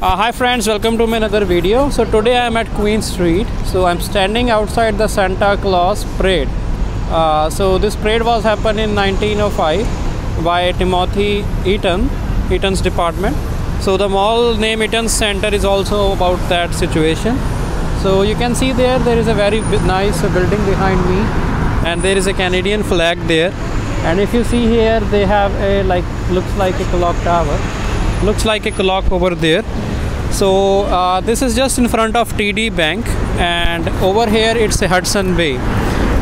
Hi friends, welcome to my another video. So today I am at Queen Street. So I'm standing outside the Santa Claus parade. So this parade was happened in 1905 by Timothy Eaton's department. So the mall name Eaton Center is also about that situation. So you can see there is a very nice building behind me, and there is a Canadian flag there. And if you see here, they have a looks like a clock tower, looks like a clock over there. So this is just in front of TD Bank, and over here it's a Hudson Bay.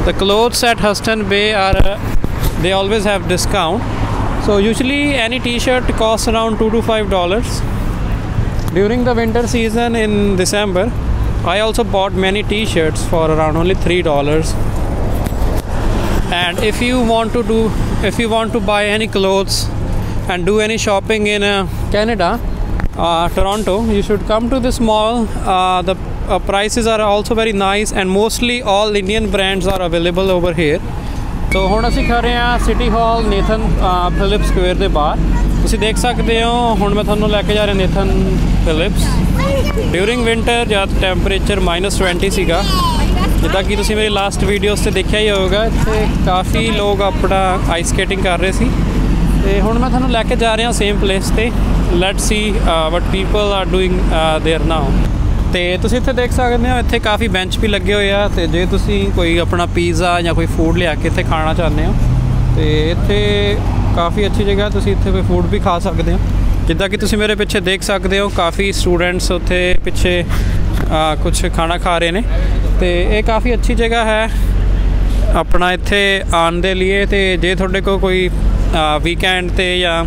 The clothes at Hudson Bay are they always have discount. So usually any t-shirt costs around $2 to $5. During the winter season in December, I also bought many t-shirts for around only $3. And if you want to buy any clothes and do any shopping in Canada, Toronto, you should come to this mall. The prices are also very nice, and mostly all Indian brands are available over here. तो ਹੁਣ ਅਸੀਂ ਖੜੇ ਹਾਂ city ਹਾਲ Nathan Phillips square ਦੇ ਬਾਹਰ। ਤੁਸੀਂ ਦੇਖ ਸਕਦੇ ਹੋ ਹੁਣ ਮੈਂ ਤੁਹਾਨੂੰ ਲੈ ਕੇ ਜਾ ਰਿਹਾ ਨੇਥਨ ਫਿਲਿਪਸ। ਡਿਊਰਿੰਗ ਵਿੰਟਰ ਜਦ ਟੈਂਪਰੇਚਰ -20 ਸੀਗਾ, ਜਿੱਦਾਂ ਕਿ ਤੁਸੀਂ ਮੇਰੀ ਲਾਸਟ ਵੀਡੀਓਜ਼ 'ਤੇ ਦੇਖਿਆ ਹੀ ਹੋਵੇਗਾ, ਇੱਥੇ ਕਾਫੀ ਲੋਕ ਆਪਣਾ ਆਈਸ ਸਕੇਟਿੰਗ ਕਰ ਰਹੇ ਸੀ। ਤੇ ਹੁਣ ਮੈਂ ਤੁਹਾਨੂੰ ਲੈ ਕੇ ਜਾ ਰਿਹਾ ਸੇਮ ਪਲੇਸ 'ਤੇ। Let's see what people are doing there now. ਤੇ ਤੁਸੀਂ ਇੱਥੇ ਦੇਖ ਸਕਦੇ ਹੋ ਇੱਥੇ ਕਾਫੀ ਬੈਂਚ ਵੀ ਲੱਗੇ ਹੋਏ ਆ, ਤੇ ਜੇ ਤੁਸੀਂ ਕੋਈ ਆਪਣਾ ਪੀਜ਼ਾ ਜਾਂ ਕੋਈ ਫੂਡ ਲਿਆ ਕੇ ਇੱਥੇ ਖਾਣਾ ਚਾਹੁੰਦੇ ਹੋ ਤੇ ਇੱਥੇ ਕਾਫੀ ਅੱਛੀ ਜਗ੍ਹਾ, ਤੁਸੀਂ ਇੱਥੇ ਕੋਈ ਫੂਡ ਵੀ ਖਾ ਸਕਦੇ ਹੋ। ਜਿੱਦਾਂ ਕਿ ਤੁਸੀਂ ਮੇਰੇ ਪਿੱਛੇ ਦੇਖ ਸਕਦੇ ਹੋ, ਕਾਫੀ ਸਟੂਡੈਂਟਸ ਉੱਥੇ ਪਿੱਛੇ ਕੁਛ ਖਾਣਾ ਖਾ ਰਹੇ ਨੇ, ਤੇ ਇਹ ਕਾਫੀ ਅੱਛੀ ਜਗ੍ਹਾ ਹੈ ਆਪਣਾ ਇੱਥੇ ਆਉਣ ਦੇ ਲਈ। ਤੇ ਜੇ ਤੁਹਾਡੇ ਕੋਲ ਕੋਈ ਵੀਕਐਂਡ 'ਤੇ ਜਾਂ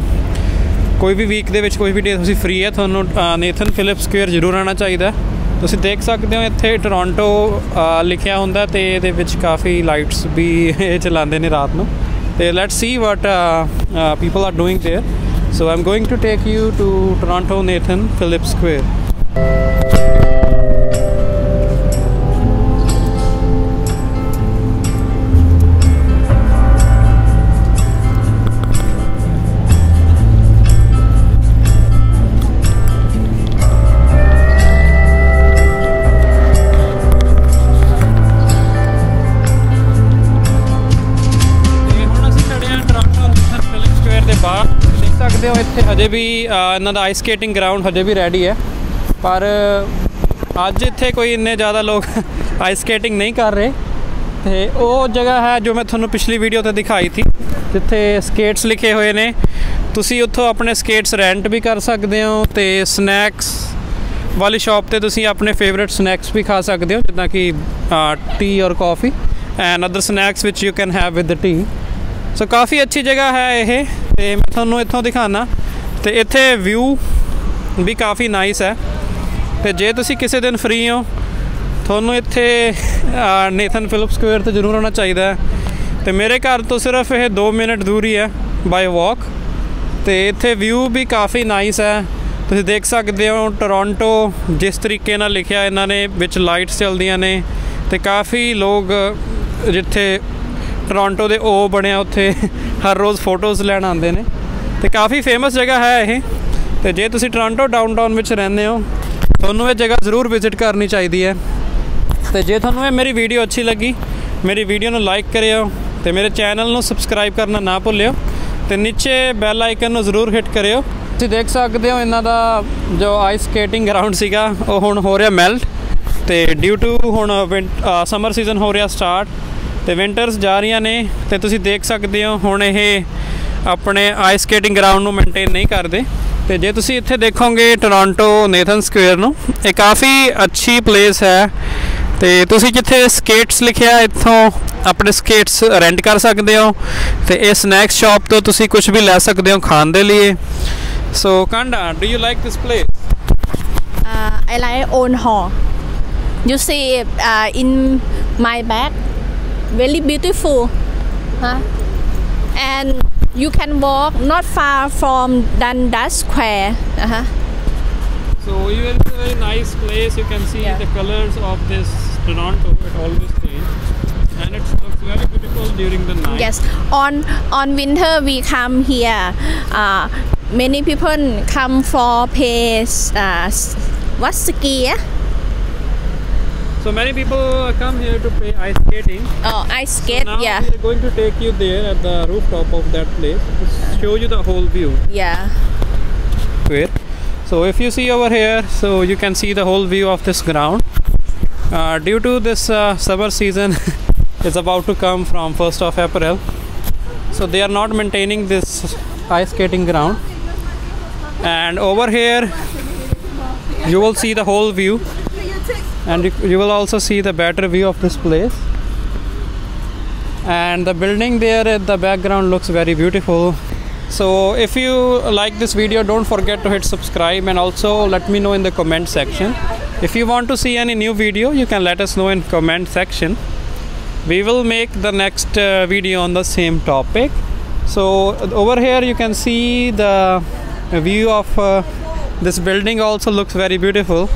ਕੋਈ ਵੀ ਵੀਕ ਦੇ ਵਿੱਚ ਕੋਈ ਵੀ ਡੇ ਤੁਸੀਂ ਫ੍ਰੀ ਹੈ, ਤੁਹਾਨੂੰ ਨੇਥਨ ਫਿਲਿਪਸ ਸਕੁਅਰ ਜ਼ਰੂਰ ਆਉਣਾ ਚਾਹੀਦਾ। ਤੁਸੀਂ ਦੇਖ ਸਕਦੇ ਹੋ ਇੱਥੇ ਟੋਰਾਂਟੋ ਲਿਖਿਆ ਹੁੰਦਾ, ਤੇ ਇਹਦੇ ਵਿੱਚ ਕਾਫੀ ਲਾਈਟਸ ਵੀ ਇਹ ਚਲਾਉਂਦੇ ਨੇ ਰਾਤ ਨੂੰ। ਤੇ let's see what people are doing there. So I am going to take you to Toronto Nathan Phillips square. ਦੇਖ ਸਕਦੇ ਹੋ ਇੱਥੇ ਹਜੇ ਵੀ ਇਹਨਾਂ ਦਾ ਆਈਸ ਸਕੇਟਿੰਗ ਗਰਾਊਂਡ ਹਜੇ ਵੀ ਰੈਡੀ ਹੈ, ਪਰ ਅੱਜ ਇੱਥੇ ਕੋਈ ਇੰਨੇ ਜ਼ਿਆਦਾ ਲੋਕ ਆਈਸ ਸਕੇਟਿੰਗ ਨਹੀਂ ਕਰ ਰਹੇ। ਤੇ ਉਹ ਜਗ੍ਹਾ ਹੈ ਜੋ ਮੈਂ ਤੁਹਾਨੂੰ ਪਿਛਲੀ ਵੀਡੀਓ 'ਤੇ ਦਿਖਾਈ ਸੀ, ਜਿੱਥੇ ਸਕੇਟਸ ਲਿਖੇ ਹੋਏ ਨੇ। ਤੁਸੀਂ ਉੱਥੋਂ ਆਪਣੇ ਸਕੇਟਸ ਰੈਂਟ ਵੀ ਕਰ ਸਕਦੇ ਹੋ, ਤੇ ਸਨੈਕਸ ਵਾਲੀ ਸ਼ਾਪ 'ਤੇ ਤੁਸੀਂ ਆਪਣੇ ਫੇਵਰੇਟ ਸਨੈਕਸ ਵੀ ਖਾ ਸਕਦੇ ਹੋ, ਜਿੱਦਾਂ ਕਿ tea or coffee and other snacks which you can have with the tea. So ਕਾਫੀ ਅੱਛੀ ਜਗ੍ਹਾ ਹੈ ਇਹ, ਤੇ ਮੈਂ ਤੁਹਾਨੂੰ ਇੱਥੋਂ ਦਿਖਾਉਣਾ। ਤੇ ਇੱਥੇ ਵਿਊ ਵੀ ਕਾਫੀ ਨਾਈਸ ਹੈ, ਤੇ ਜੇ ਤੁਸੀਂ ਕਿਸੇ ਦਿਨ ਫ੍ਰੀ ਹੋ ਤੁਹਾਨੂੰ ਇੱਥੇ ਨੇਥਨ ਫਿਲਿਪਸ ਸਕੁਅਰ 'ਤੇ ਜ਼ਰੂਰ ਆਉਣਾ ਚਾਹੀਦਾ ਹੈ। ਤੇ ਮੇਰੇ ਘਰ ਤੋਂ ਸਿਰਫ ਇਹ 2 ਮਿੰਟ ਦੂਰ ਹੀ ਹੈ ਬਾਏ ਵਾਕ, ਤੇ ਇੱਥੇ ਵਿਊ ਵੀ ਕਾਫੀ ਨਾਈਸ ਹੈ। ਤੁਸੀਂ ਦੇਖ ਸਕਦੇ ਹੋ ਟੋਰਾਂਟੋ ਜਿਸ ਤਰੀਕੇ ਨਾਲ ਲਿਖਿਆ ਇਹਨਾਂ ਨੇ, ਵਿੱਚ ਲਾਈਟਸ ਚੱਲਦੀਆਂ ਨੇ, ਤੇ ਕਾਫੀ ਲੋਕ ਜਿੱਥੇ ਟੋਰਾਂਟੋ ਦੇ ਉਹ ਬਣਿਆ ਉੱਥੇ ਹਰ ਰੋਜ਼ ਫੋਟੋਜ਼ ਲੈਣ ਆਉਂਦੇ ਨੇ, ਤੇ ਕਾਫੀ ਫੇਮਸ ਜਗ੍ਹਾ ਹੈ ਇਹ। ਤੇ ਜੇ ਤੁਸੀਂ ਟੋਰਾਂਟੋ ਡਾਊਨਟਾਊਨ ਵਿੱਚ ਰਹਿੰਦੇ ਹੋ, ਤੁਹਾਨੂੰ ਇਹ ਜਗ੍ਹਾ ਜ਼ਰੂਰ ਵਿਜ਼ਿਟ ਕਰਨੀ ਚਾਹੀਦੀ ਹੈ। ਤੇ ਜੇ ਤੁਹਾਨੂੰ ਇਹ ਮੇਰੀ ਵੀਡੀਓ ਅੱਛੀ ਲੱਗੀ, ਮੇਰੀ ਵੀਡੀਓ ਨੂੰ ਲਾਈਕ ਕਰਿਓ, ਤੇ ਮੇਰੇ ਚੈਨਲ ਨੂੰ ਸਬਸਕ੍ਰਾਈਬ ਕਰਨਾ ਨਾ ਭੁੱਲਿਓ, ਤੇ ਨੀਚੇ ਬੈਲ ਆਈਕਨ ਨੂੰ ਜ਼ਰੂਰ ਹਿੱਟ ਕਰਿਓ। ਤੁਸੀਂ ਦੇਖ ਸਕਦੇ ਹੋ ਇਹਨਾਂ ਦਾ ਜੋ ਆਈਸ ਸਕੇਟਿੰਗ ਗਰਾਊਂਡ ਸੀਗਾ ਉਹ ਹੁਣ ਹੋ ਰਿਹਾ ਮੈਲਟ, ਤੇ ਡਿਊ ਟੂ ਹੁਣ ਸਮਰ ਸੀਜ਼ਨ ਹੋ ਰਿਹਾ ਸਟਾਰਟ, ਤੇ ਵਿੰਟਰਸ ਜਾ ਰਹੀਆਂ ਨੇ। ਤੇ ਤੁਸੀਂ ਦੇਖ ਸਕਦੇ ਹੋ ਹੁਣ ਇਹ ਆਪਣੇ ਆਈਸ ਸਕੇਟਿੰਗ ਗਰਾਊਂਡ ਨੂੰ ਮੇਨਟੇਨ ਨਹੀਂ ਕਰਦੇ। ਤੇ ਜੇ ਤੁਸੀਂ ਇੱਥੇ ਦੇਖੋਗੇ ਟੋਰਾਂਟੋ ਨੇਥਨ ਸਕੁਅਰ ਨੂੰ, ਇਹ ਕਾਫੀ ਅੱਛੀ ਪਲੇਸ ਹੈ। ਤੇ ਤੁਸੀਂ ਜਿੱਥੇ ਸਕੇਟਸ ਲਿਖਿਆ ਇੱਥੋਂ ਆਪਣੇ ਸਕੇਟਸ ਰੈਂਟ ਕਰ ਸਕਦੇ ਹੋ, ਤੇ ਇਹ ਸਨੈਕਸ ਸ਼ਾਪ ਤੋਂ ਤੁਸੀਂ ਕੁਝ ਵੀ ਲੈ ਸਕਦੇ ਹੋ ਖਾਣ ਦੇ ਲਈ। ਸੋ ਕਾਂਡਾ, do you like this place? I like old hall. You see in my back, very beautiful, and you can walk not far from Dundas Square. So even it's a very nice place. You can see the colors of this Toronto. It always change, and it looks very beautiful during the night. Yes, on winter we come here many people come for play what ski? So many people come here to play ice skating. Oh, ice skate. So now Yeah. we are going to take you there at the rooftop of that place to show you the whole view. Yeah. So if you see over here, so you can see the whole view of this ground. Due to this summer season is about to come from 1st of April, so they are not maintaining this ice skating ground. And over here you will see the whole view, and you will also see the better view of this place. And the building there at the background looks very beautiful. So if you like this video, don't forget to hit subscribe, and also let me know in the comment section. If you want to see any new video, you can let us know in comment section. We will make the next video on the same topic. So over here you can see the view of this building also looks very beautiful.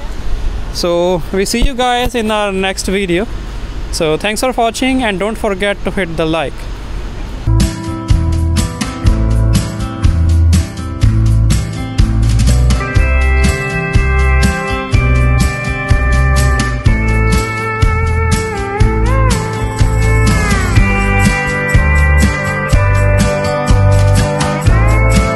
So we see you guys in our next video. So thanks for watching, and don't forget to hit the like.